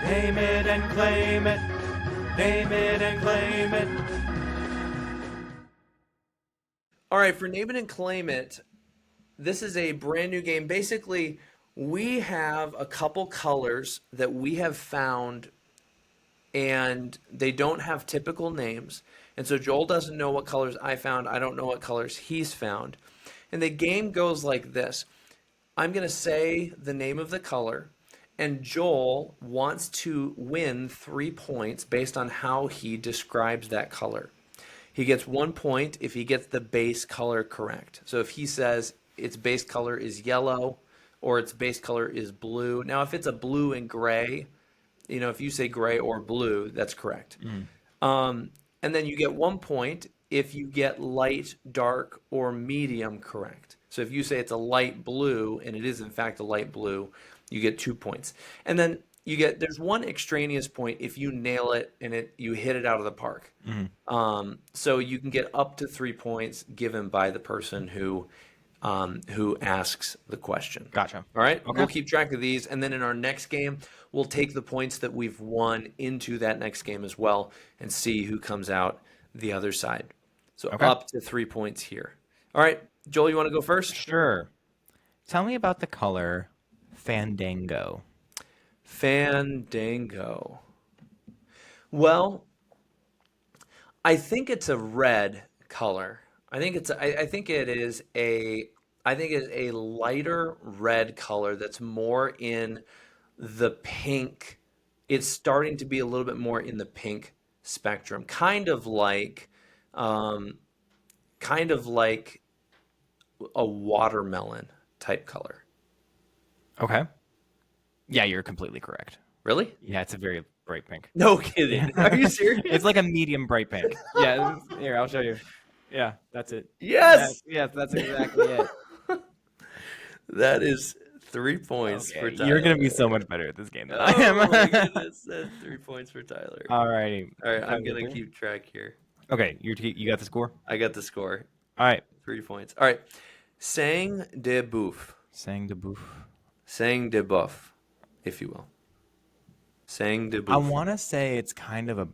Name it and claim it. Name it and claim it. All right, for Name It and Claim It, this is a brand new game. Basically, we have a couple colors that we have found, and they don't have typical names. And so Joel doesn't know what colors I found. I don't know what colors he's found. And the game goes like this. I'm going to say the name of the color, and Joel wants to win 3 points based on how he describes that color. He gets 1 point if he gets the base color correct. So if he says its base color is yellow or its base color is blue. Now, if it's a blue and gray, if you say gray or blue, that's correct. And then you get 1 point if you get light, dark, or medium correct. So if you say it's a light blue and it is in fact a light blue, you get 2 points. And then there's one extraneous point if you nail it and you hit it out of the park. So you can get up to 3 points given by the person who asks the question. Gotcha. All right. Okay. We'll keep track of these, and then in our next game, we'll take the points that we've won into that next game as well, and see who comes out the other side. So up to 3 points here. All right, Joel, you want to go first? Sure. Tell me about the color Fandango. Fandango. Well, I think it's a red color. I think it is a lighter red color that's more in the pink. It's starting to be a little bit more in the pink spectrum, kind of like a watermelon type color. Okay. Yeah, you're completely correct. Really? Yeah, it's a very bright pink. No kidding. Are you serious? It's like a medium bright pink. Yeah, here, I'll show you. Yeah, that's it. Yes. Yes, that's exactly it. That is 3 points for Tyler. You're going to be so much better at this game than I Oh am. my goodness, that's 3 points for Tyler. Alrighty. All right, I'm going to keep track here. Okay, you got the score? I got the score. All right. 3 points. All right. Sang de bouffe. Sang de bouffe. Sang de boeuf, if you will. Sang de bouffe. I want to say it's kind of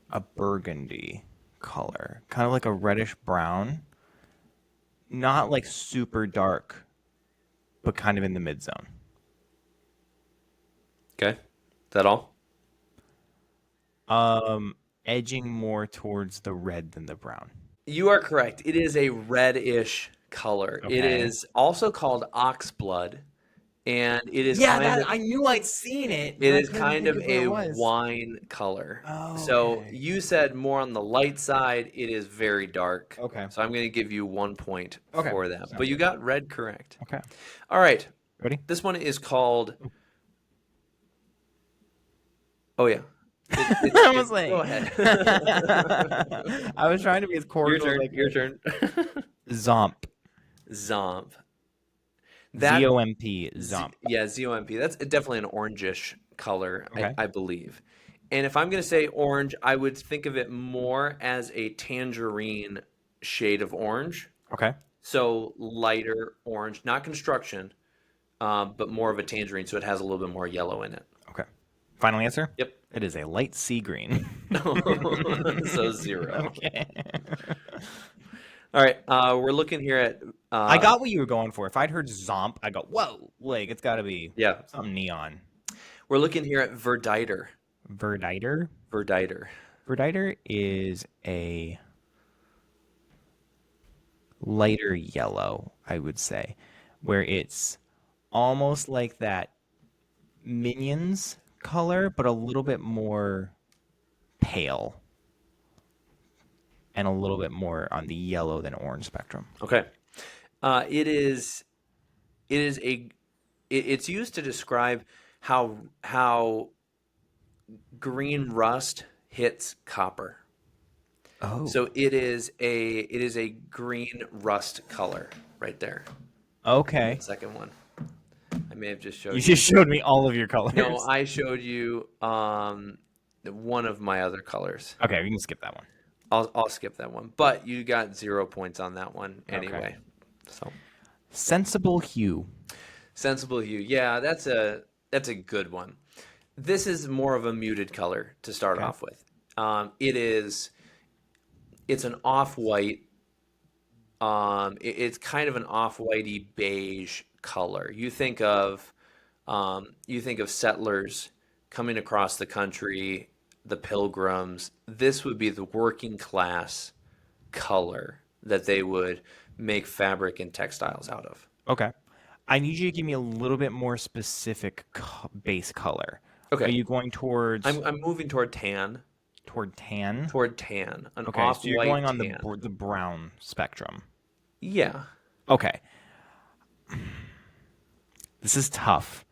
a burgundy color, kind of like a reddish brown, not like super dark, but kind of in the mid zone. Okay, is that all? Edging more towards the red than the brown. You are correct. It is a reddish color. Okay. It is also called oxblood, and it is I knew I'd seen it. It is kind of a wine color. Oh, so okay. you said more on the light side. It is very dark. Okay. So I'm going to give you 1 point Okay. for that. Sounds But you got red correct. Okay. All right. Ready? This one is called. Oh yeah. I was like, Go ahead. I was trying to be as cordial. Your turn. Zomp. Zomp. Z-O-M-P. Zomp. Yeah, Z-O-M-P. That's definitely an orangish color, Okay. I believe. And if I'm going to say orange, I would think of it more as a tangerine shade of orange. Okay. So lighter orange, not construction, but more of a tangerine. So it has a little bit more yellow in it. Okay. Final answer? Yep. It is a light sea green. So 0. Okay. All right. We're looking here at. I got what you were going for. If I'd heard Zomp, I go, whoa, like it's got to be something neon. We're looking here at Verditer. Verditer? Verditer. Verditer is a lighter yellow, I would say, where it's almost like that Minions color, but a little bit more pale and a little bit more on the yellow than orange spectrum. Okay. It's used to describe how green rust hits copper. Oh. So it is a green rust color right there. Okay. The second one. I may have just showed you. You just showed me all of your colors. No, I showed you one of my other colors. Okay, we can skip that one. I'll skip that one. But you got 0 points on that one anyway. Okay. So Sensible hue. sensible hue. Yeah, that's a good one. This is more of a muted color to start Okay. off with. It's an off-white. It's kind of an off-whitey beige color. You think of settlers coming across the country, the pilgrims. This would be the working class color that they would make fabric and textiles out of. Okay. I need you to give me a little bit more specific base color. Are Okay, you going towards I'm moving toward tan? toward tan, an Okay, so you're going off-white on tan. the brown spectrum. Yeah. Okay. This is tough.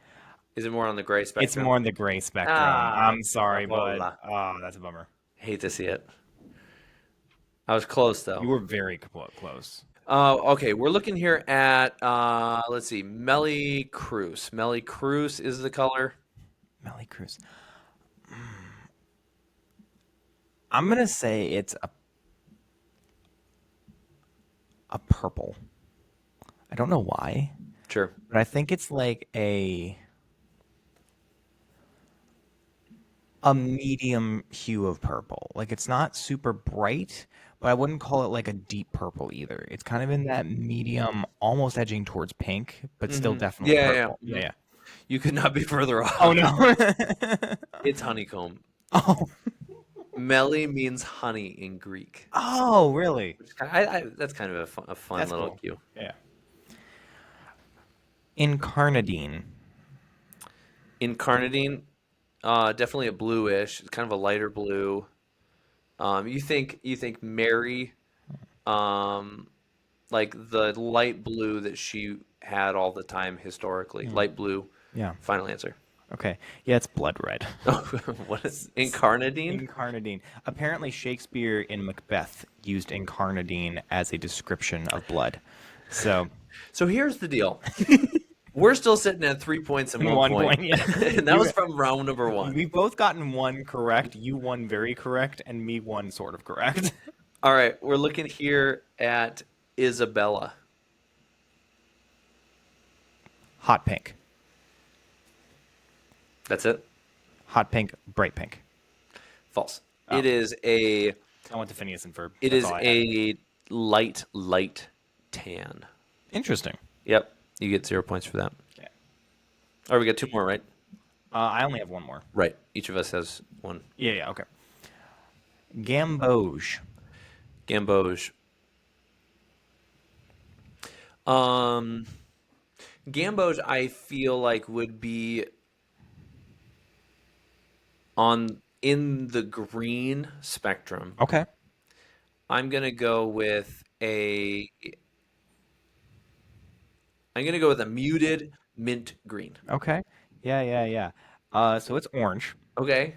Is it more on the gray It's spectrum? more on the gray spectrum. Ah, I'm sorry, bud. hola. Oh, that's a bummer. Hate to see it. I was close You though. were very close. Okay, we're looking here at let's see, Melly Cruz. Melly Cruz is the color. Melly Cruz. I'm gonna say it's a purple. I don't know why, Sure. but I think it's like a medium hue of purple. Like it's not super bright, but I wouldn't call it like a deep purple either. It's kind of in that medium, almost edging towards pink, but still definitely Yeah, yeah. purple. Yeah, yeah. You could not be further Oh off. no. It's honeycomb. Oh. Melly means honey in Greek. Oh, really? That's kind of a fun That's little cool. cue. Yeah. Incarnadine. Incarnadine, definitely a bluish. It's kind of a lighter blue. You think Mary, um, like the light blue that she had all the time historically. Light blue. Yeah. Final answer. Okay. Yeah, it's blood red. What is incarnadine? Incarnadine. Apparently, Shakespeare in Macbeth used incarnadine as a description of blood. So, So here's the deal. We're still sitting at 3 points and 1 point. yeah. And that was from round number one. We've both gotten one correct. You won very correct, and me one sort of correct. All right, we're looking here at Isabella. Hot pink. That's it? Hot pink, bright pink. False. Oh. It is a I went to Phineas and Ferb. it That's is all I had. a light tan. Interesting. Yep. You get 0 points for that. Yeah. All right, we got two more, right? I only have one more. Right. Each of us has one. Yeah, okay. Gamboge. Gamboge. Um, Gamboge, I feel like would be in the green spectrum. Okay. I'm gonna go with a I'm gonna go with a muted mint green. Okay. Yeah. So it's orange. Okay.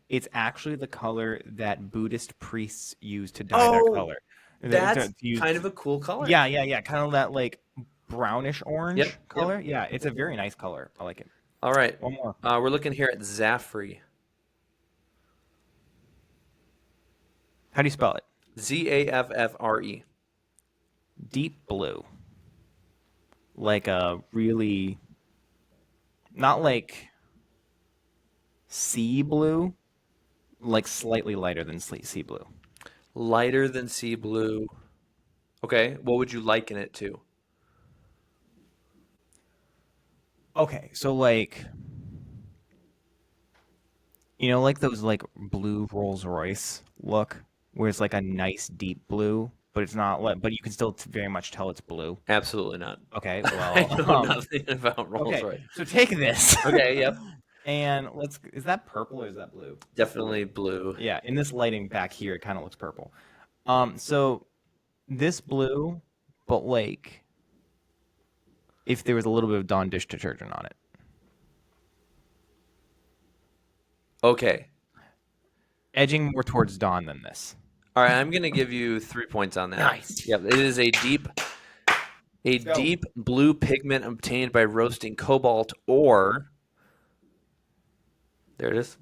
It's actually the color that Buddhist priests use to dye their Oh, color. that's To use- kind of a cool color. Yeah. Kind of that like brownish orange Yep. color. Yeah, it's a very nice color. I like it. All right. One more. We're looking here at Zaffrey. How do you spell it? Zaffre. Deep blue. Like a really, not like sea blue, like slightly lighter than sea blue. Lighter than sea blue. Okay. What would you liken it to? Okay, so like, like those like blue Rolls Royce look, where it's like a nice deep blue, but it's not like, but you can still very much tell it's blue. Absolutely not. Okay, I know well, nothing about Rolls okay, Royce. so take this. Okay. Yep. And is that purple or is that blue? Definitely blue. Yeah, in this lighting back here, it kind of looks purple. So this blue, but like, if there was a little bit of Dawn dish detergent on it. Okay. Edging more towards Dawn than this. All right. I'm gonna give you 3 points on that. Nice. Yep. It is a go. deep blue pigment obtained by roasting cobalt or. There it is.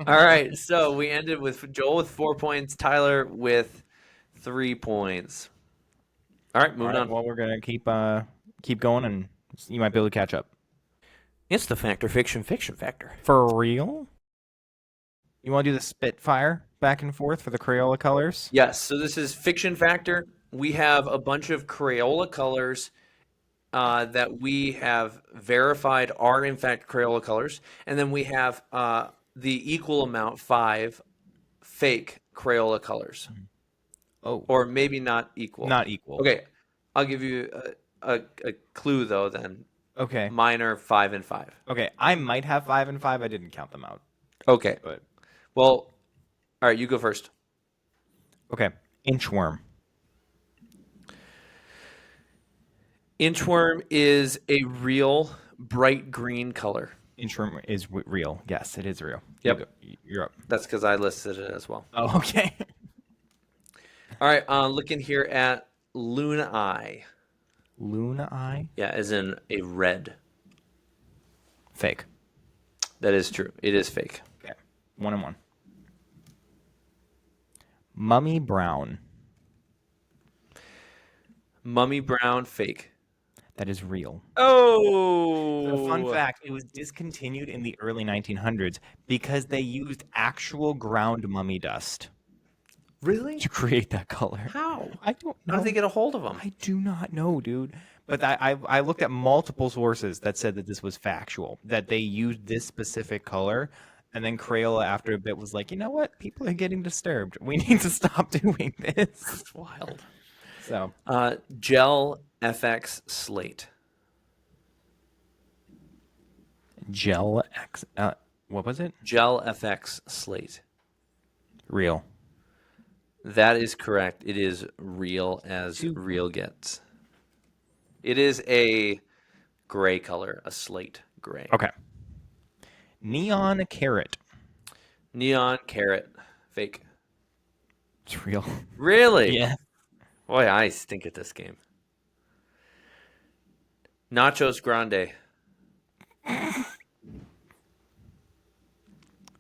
All right, so we ended with Joel with 4 points, Tyler with 3 points. All right, All moving right, on. well, we're gonna keep going, and you might be able to catch up. It's the factor, fiction factor. For real? You want to do the Spitfire back and forth for the Crayola colors? Yes, so this is fiction factor. We have a bunch of Crayola colors that we have verified are in fact Crayola colors, and then we have the equal amount, 5 fake Crayola colors, Oh, or maybe not equal. not equal. Okay, I'll give you a clue though. Then Okay. mine are 5 and 5. Okay, I might have 5 and 5. I didn't count them out. Okay, But well, all right, you go first. okay, Inchworm. Inchworm is a real bright green color. Inchworm is real. Yes, it is real. Yep. You're up. That's because I listed it as well. Oh, okay. All right, looking here at Luna Eye. Luna Eye. Yeah, as in a red. Fake. That is true. It is fake. Okay. 1 and 1. Mummy Brown. Mummy Brown, fake. That is real. Oh! Fun fact, it was discontinued in the early 1900s because they used actual ground mummy dust Really? to create that color. How? I don't know. How did they get a hold of them? I do not know, dude. But I looked at multiple sources that said that this was factual, that they used this specific color, and then Crayola after a bit was like, you know what? People are getting disturbed. We need to stop doing this. That's wild. So Gel FX Slate. Gel X. What was it? Gel FX Slate. Real. That is correct. It is real as real gets. It is a gray color, a slate gray. Okay. Neon Carrot. Neon Carrot, fake. It's real. Really? Yeah. Boy, I stink at this game. Nachos Grande.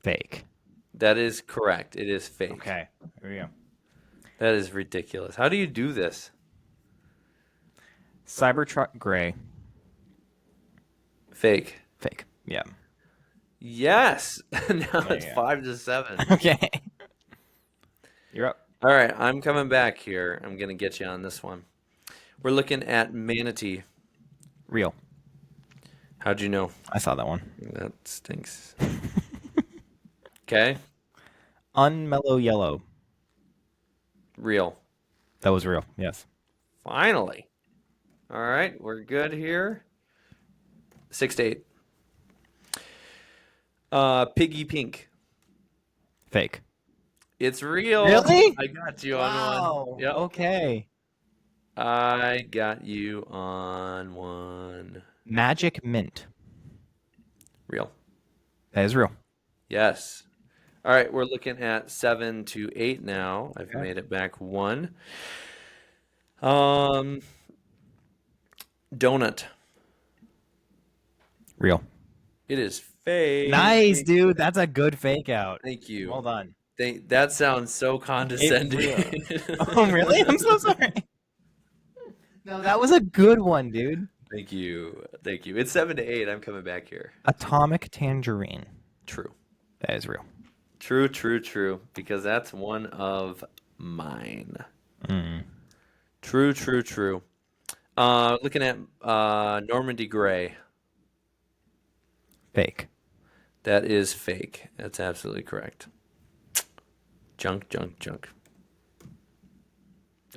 Fake. That is correct. It is fake. Okay. There we go. That is ridiculous. How do you do this? Cybertruck Gray. Fake. Fake. Yeah. Yes. Now There it's you go. 5-7. Okay. You're up. All right, I'm coming back here. I'm going to get you on this one. We're looking at Manatee. Real. How'd you know? I saw that one. That stinks. Okay. Unmellow Yellow. Real. That was real. Yes. Finally. All right, we're good here. 6-8. Piggy Pink. Fake. It's real. Really? I got you on one. Yep. Okay. I got you on one. Magic Mint. Real. That is real. Yes. All right, we're looking at 7-8 now. I've Okay. made it back one. Donut. Real. It is fake. Nice, dude. That's a good fake out. Thank you. Well done. That sounds so condescending. Oh, really? I'm so sorry. No, that was a good one, dude. Thank you. Thank you. It's 7-8. I'm coming back here. Atomic Tangerine. True. That is real. True, true, true. Because that's one of mine. True, true, true. Looking at Normandy Gray. Fake. That is fake. That's absolutely correct. Junk, junk, junk.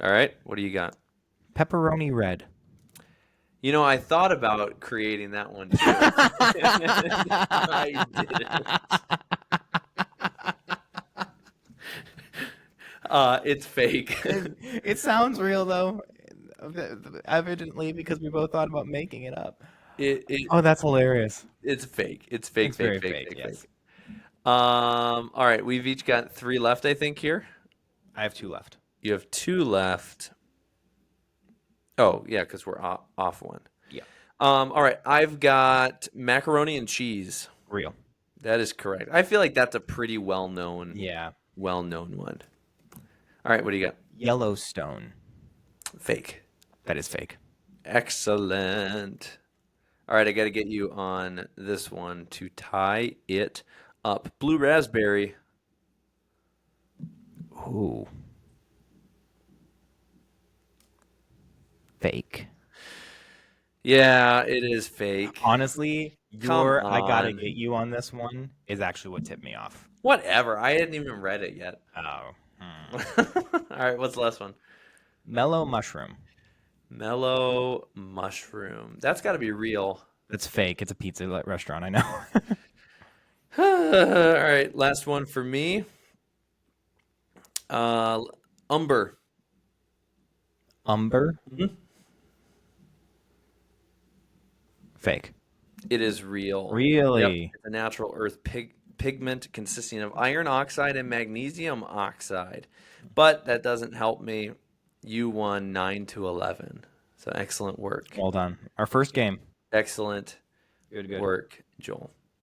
All right. What do you got? Pepperoni Red. You know, I thought about creating that one too. I didn't. It's fake. It sounds real, though. Evidently, because we both thought about making it up. Oh, that's hilarious. It's fake. It's fake, It's fake, very fake, fake, fake, yes. fake. All right. We've each got 3 left, I think, here. I have 2 left. You have 2 left. Oh, yeah, because we're off one. Yeah. All right. I've got macaroni and cheese. Real. That is correct. I feel like that's a pretty well-known Yeah. one. All right, what do you got? Yellowstone. Fake. That is fake. Excellent. All right, I got to get you on this one to tie it up. Blue raspberry. Ooh. Fake. Yeah, it is fake. Honestly, Come your I gotta on. get you on this one is actually what tipped me off. Whatever. I hadn't even read it yet. Oh. All right, what's the last one? Mellow mushroom. Mellow mushroom. That's got to be real. That's fake. It's a pizza restaurant, I know. All right, last one for me. Umber. Umber. Mhm. Fake. It is real. Yep, Really? it's a natural earth pigment consisting of iron oxide and magnesium oxide. But that doesn't help me. You won 9-11. So excellent work. Well done. Our first game. Excellent Good, good. work, Joel.